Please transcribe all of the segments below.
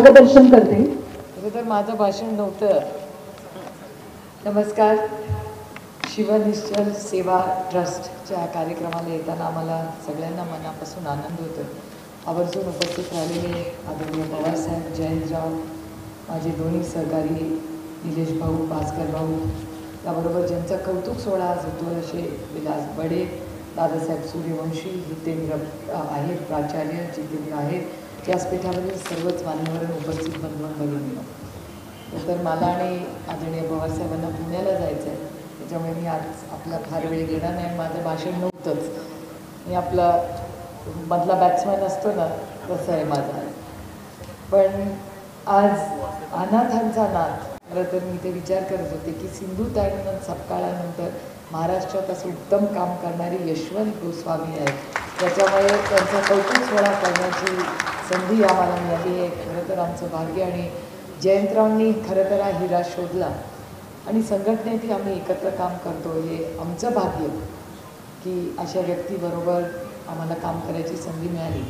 प्रदर्शन करते। तर माझं भाषण नव्हतं। नमस्कार। शिवनिश्चल सेवा ट्रस्टच्या कार्यक्रमाला येताना आम्हाला सगळ्यांना मनापासून आनंद होतो। आवर्जून उपस्थित राहिलेले आदरणीय पवारसाहेब, जयंतराव, माझे दोन्ही सहकारी निलेश भाऊ, भास्कर भाऊ, त्याबरोबर ज्यांचा कौतुक सोहळा आज होतो असे विलास बडे, दादासाहेब सूर्यवंशी, जितेंद्र आहेत, प्राचार्य जितेंद्र आहेत, व्यासपीठावरील सर्वच मान्यवर उपस्थित बंधू भगिनी। तर मला आणि आदरणीय पवारसाहेबांना पुण्याला जायचं आहे, त्याच्यामुळे मी आज आपला फार वेळ घेणार नाही। माझं भाषण नव्हतंच, मी आपला मधला बॅट्समॅन असतो ना तसं आहे माझा। पण आज अनाथांचा नाथ, खरं तर मी ते विचार करत होते की सिंधुताईंना सपकाळानंतर महाराष्ट्रात असं उत्तम काम करणारे यशवंत गोस्वामी आहेत, त्याच्यामुळे त्यांचा कौतुक सोहळा करण्याची संधी आम्हाला मिळाली आहे। खरं तर आमचं भाग्य, आणि जयंतरावांनी खरं तर हा हिरा शोधला आणि संघटनेतही आम्ही एकत्र काम करतो, हे आमचं भाग्य की अशा व्यक्तीबरोबर आम्हाला काम करायची संधी मिळाली।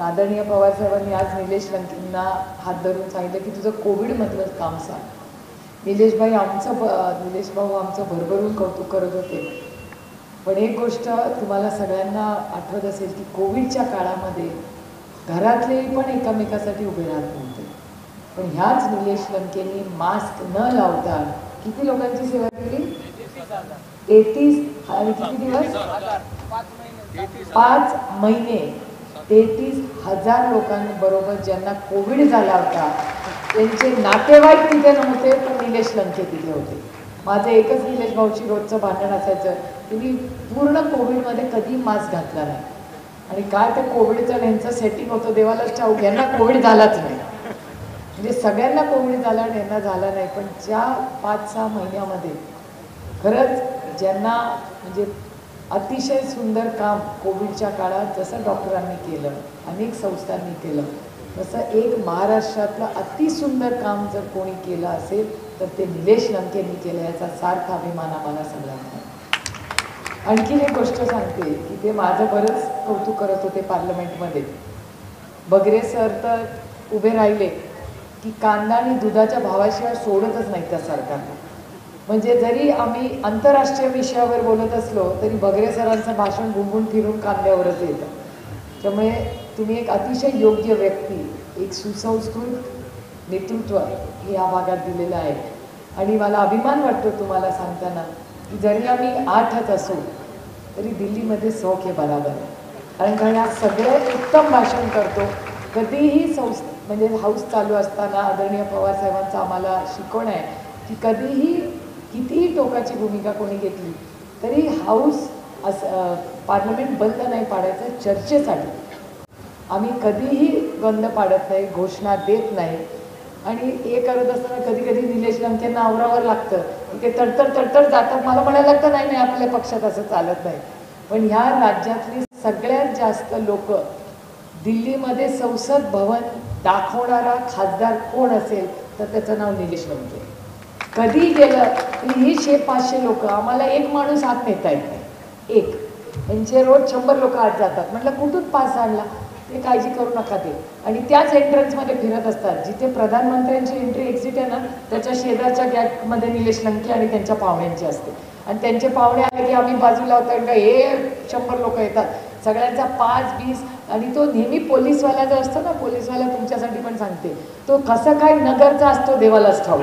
आदरणीय पवारसाहेबांनी आज निलेश लंकेंना हात धरून सांगितलं की तुझं कोविडमधलं काम सांग। निलेश भाऊ आमचं भरभरून कौतुक करत होते। पण एक गोष्ट तुम्हाला सगळ्यांना आठवत असेल की कोविडच्या काळामध्ये घरातले पण एकमेकासाठी उभे राहत नव्हते, पण ह्याच निलेश लंकेंनी मास्क न लावता किती लोकांची सेवा केली? 33 आणि किती दिवस? 5 महिने 33,000 लोकांबरोबर ज्यांना कोविड झाला होता त्यांचे नातेवाईक तिथे नव्हते, पण निलेश लंके तिथे होते। माझं एकच निलेश भाऊची रोजचं भांडण असायचं की मी पूर्ण कोविडमध्ये कधी मास्क घातला नाही, आणि काय ते कोविडचं यांचं सेटिंग होतं देवालाच ठाऊक, यांना कोविड झालाच नाही, म्हणजे सगळ्यांना कोविड झाला आणि यांना झाला नाही। पण ज्या 5-6 महिन्यामध्ये खरंच ज्यांना म्हणजे अतिशय सुंदर काम कोविडच्या काळात जसं डॉक्टरांनी केलं, अनेक संस्थांनी केलं, तसं एक महाराष्ट्रातलं अतिसुंदर काम जर कोणी केलं असेल तर ते निलेश लंकेंनी केलं, याचा सार्थ अभिमान आम्हाला सगळ्यांना। आणखीन एक गोष्ट सांगते की ते माझं बरंच कौतुक करत होते पार्लमेंटमध्ये। बगरे सर तर उभे राहिले की कांदा आणि दुधाच्या भावाशिवाय सोडतच नाही त्या सरकारला, म्हणजे जरी आम्ही आंतरराष्ट्रीय विषयावर बोलत असलो तरी बगरे सरांचं भाषण घुमून फिरून कांद्यावरच येतं। त्यामुळे तुम्ही एक अतिशय योग्य व्यक्ती, एक सुसंस्कृत नेतृत्व हे या भागात दिलेलं आहे, आणि मला अभिमान वाटतो तुम्हाला सांगताना की जरी आम्ही 8च असू तरी दिल्लीमध्ये 100 के बराबर आहे, कारण का या सगळे उत्तम भाषण करतो। कधीही म्हणजे हाऊस चालू असताना आदरणीय पवारसाहेबांचं आम्हाला शिकवण आहे की कधीही कितीही टोकाची भूमिका कोणी घेतली तरी हाऊस पार्लमेंट बंद नाही पाडायचं चर्चेसाठी। आम्ही कधीही बंद पाडत नाही, घोषणा देत नाही, आणि हे करत असताना कधी कधी निलेश लंकेंना आवरावर लागतं, ते तडतड जातात, मला म्हणायला लागतं नाही नाही आपल्या पक्षात असं चालत नाही। पण ह्या राज्यातली सगळ्यात जास्त लोक दिल्लीमध्ये संसद भवन दाखवणारा खासदार कोण असेल तर त्याचं नाव निलेश लंके। कधी गेलं तरी ही 100-500 लोक, आम्हाला एक माणूस आत नेता येत नाही, एक यांचे रोज 100 लोक आत जातात। म्हटलं कुठून पास आणला? ते काळजी करू नका ते, आणि त्याच एंट्रन्समध्ये फिरत असतात जिथे प्रधानमंत्र्यांची एंट्री एक्झिट आहे ना त्याच्या शेजारच्या गॅटमध्ये निलेश लंके आणि त्यांच्या पाहुण्यांची असते, आणि त्यांचे पाहुणे आले की आम्ही बाजूला होतो का हे 100 लोक येतात, सगळ्यांचा पास 20, आणि तो नेहमी पोलीसवाला जो असतो ना, पोलीसवाला तुमच्यासाठी पण सांगते, तो कसं काय नगरचा असतो देवालाच ठाऊक,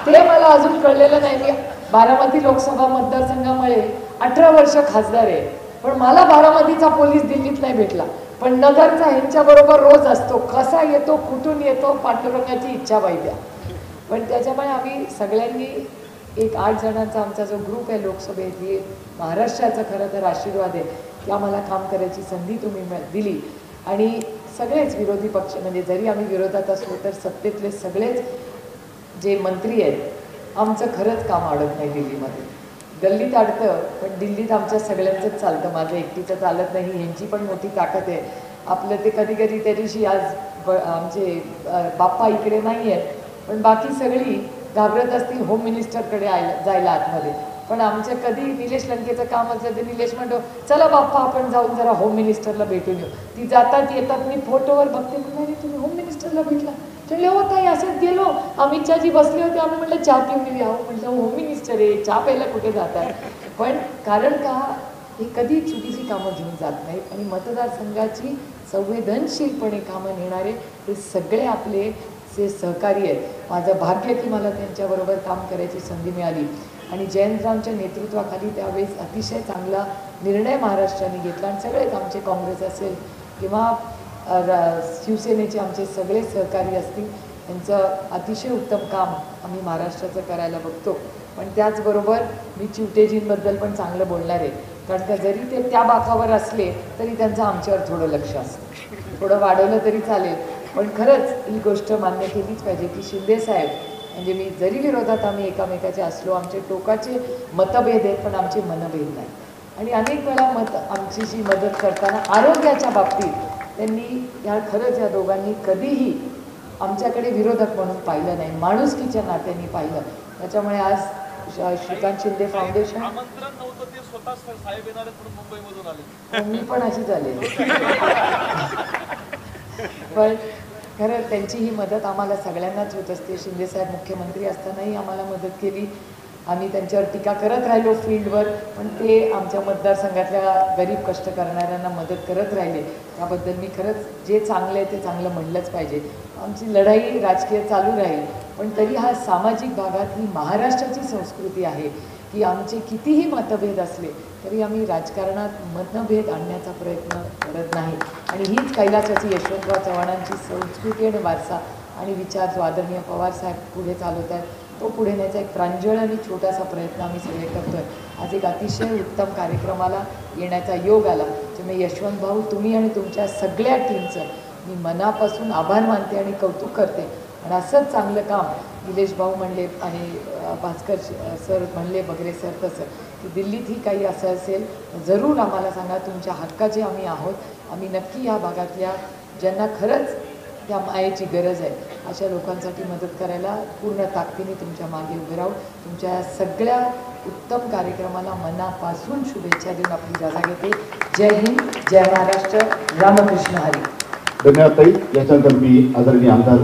ते मला अजून कळलेलं नाही। मी बारामती लोकसभा मतदारसंघामुळे 18 वर्ष खासदार आहे, पण मला बारामतीचा पोलीस दिल्लीत नाही भेटला, पण नगरचा ह्यांच्याबरोबर रोज असतो, कसा येतो कुठून येतो पांडुरंगाची इच्छा बाई द्या। पण त्याच्यामुळे आम्ही सगळ्यांनी एक 8 जणांचा आमचा जो ग्रुप आहे लोकसभेत, हे महाराष्ट्राचा खरं तर आशीर्वाद आहे की आम्हाला काम करायची संधी तुम्ही दिली, आणि सगळेच विरोधी पक्ष म्हणजे जरी आम्ही विरोधात असलो तर सत्तेतले सगळेच जे मंत्री आहेत, आमचं खरंच काम अडत नाही दिल्लीमध्ये। गल्लीत अडतं पण दिल्लीत आमच्या सगळ्यांचंच चालतं, माझं एकटीचं चालत नाही, ह्यांची पण मोठी ताकद आहे। आपलं ते कधी कधी त्या दिवशी आज आमचे बाप्पा इकडे नाही आहेत, पण बाकी सगळी घाबरत असतील होम मिनिस्टरकडे जायला आतमध्ये, पण आमच्या कधी निलेश लंकेचं काम असलं तर निलेश म्हणतो चला बाप्पा आपण जाऊन जरा होम मिनिस्टरला भेटून येऊ. ती जातात येतात, मी फोटोवर बघते म्हणाले तुम्ही होम मिनिस्टरला भेटला. म्हणले हो ताई असंच गेलो, अमित शहाजी बसले होते, आम्ही म्हटलं चहा पिऊन गेली. अहो म्हटलं होम मिनिस्टर आहे, चहा प्यायला कुठे जातात. पण कारण का हे कधी चुकीची कामं घेऊन जात नाहीत आणि मतदारसंघाची संवेदनशीलपणे कामं नेणारे हे सगळे आपले जे सहकारी आहेत. माझं भाग्य की मला त्यांच्याबरोबर काम करायची संधी मिळाली आणि जयंतरावच्या नेतृत्वाखाली त्यावेळेस अतिशय चांगला निर्णय महाराष्ट्राने घेतला आणि सगळेच आमचे काँग्रेस असेल किंवा शिवसेनेचे आमचे सगळे सहकारी असतील यांचं अतिशय उत्तम काम आम्ही महाराष्ट्राचं करायला बघतो. पण त्याचबरोबर मी चिवटेजींबद्दल पण चांगलं बोलणार आहे, कारण का जरी ते त्या बाकावर असले तरी त्यांचं आमच्यावर थोडं लक्ष असतं. थोडं वाढवलं तरी चालेल, पण खरंच ही गोष्ट मान्य केलीच पाहिजे की शिंदेसाहेब म्हणजे मी जरी विरोधात आम्ही एकामेकाचे असलो, आमचे टोकाचे मतभेद आहेत पण आमचे मनभेद नाही. आणि अनेक वेळा आमची मदत करताना आरोग्याच्या बाबतीत त्यांनी खरंच या दोघांनी कधीही आमच्याकडे विरोधक म्हणून पाहिलं नाही, माणुसकीच्या नात्याने पाहिलं. त्याच्यामुळे आज श्रीकांत शिंदे फाउंडेशन मी पण अशी झाले. पण खरं त्यांची ही मदत आम्हाला सगळ्यांनाच होत असते. शिंदेसाहेब मुख्यमंत्री असतानाही आम्हाला मदत केली. आम्ही त्यांच्यावर टीका करत राहिलो फील्डवर, पण ते आमच्या मतदारसंघातल्या गरीब कष्ट करणाऱ्यांना मदत करत राहिले. त्याबद्दल मी खरंच जे चांगलं आहे ते चांगलं म्हणलंच पाहिजे. आमची लढाई राजकीय चालू राहील, पण तरी हा सामाजिक भागात ही महाराष्ट्राची संस्कृती आहे की आमचे कितीही मतभेद असले तरी आम्ही राजकारणात मतभेद आणण्याचा प्रयत्न करत नाही. आणि हीच कैलासाची यशवंतराव चव्हाणांची संस्कृती आणि वारसा आणि विचार जो आदरणीय पवारसाहेब पुढे चालवत आहेत तो पुढे न्यायचा एक प्रांजळ आणि छोटासा प्रयत्न आम्ही सगळे करतो आहे. आज एक अतिशय उत्तम कार्यक्रमाला येण्याचा योग आला, त्यामुळे यशवंत भाऊ तुम्ही आणि तुमच्या सगळ्या टीमचं मी मनापासून आभार मानते आणि कौतुक करते. आणि असंच चांगलं काम निलेश भाऊ म्हणले आणि भास्कर सर म्हणले बगरे सर तसं की दिल्लीतही काही असं असेल जरूर आम्हाला सांगा, तुमच्या हक्काचे आम्ही आहोत. आम्ही नक्की या भागातल्या ज्यांना खरंच त्या मायेची गरज आहे अशा लोकांसाठी मदत करायला पूर्ण ताकदीने तुमच्या मागे उभे राहू. तुमच्या सगळ्या उत्तम कार्यक्रमाला मनापासून शुभेच्छा देऊन आपली जागा घेते. जय हिंद, जय महाराष्ट्र, रामकृष्ण हरी. धन्यवाद ताई. याच्यानंतर मी आदरणीय आमदार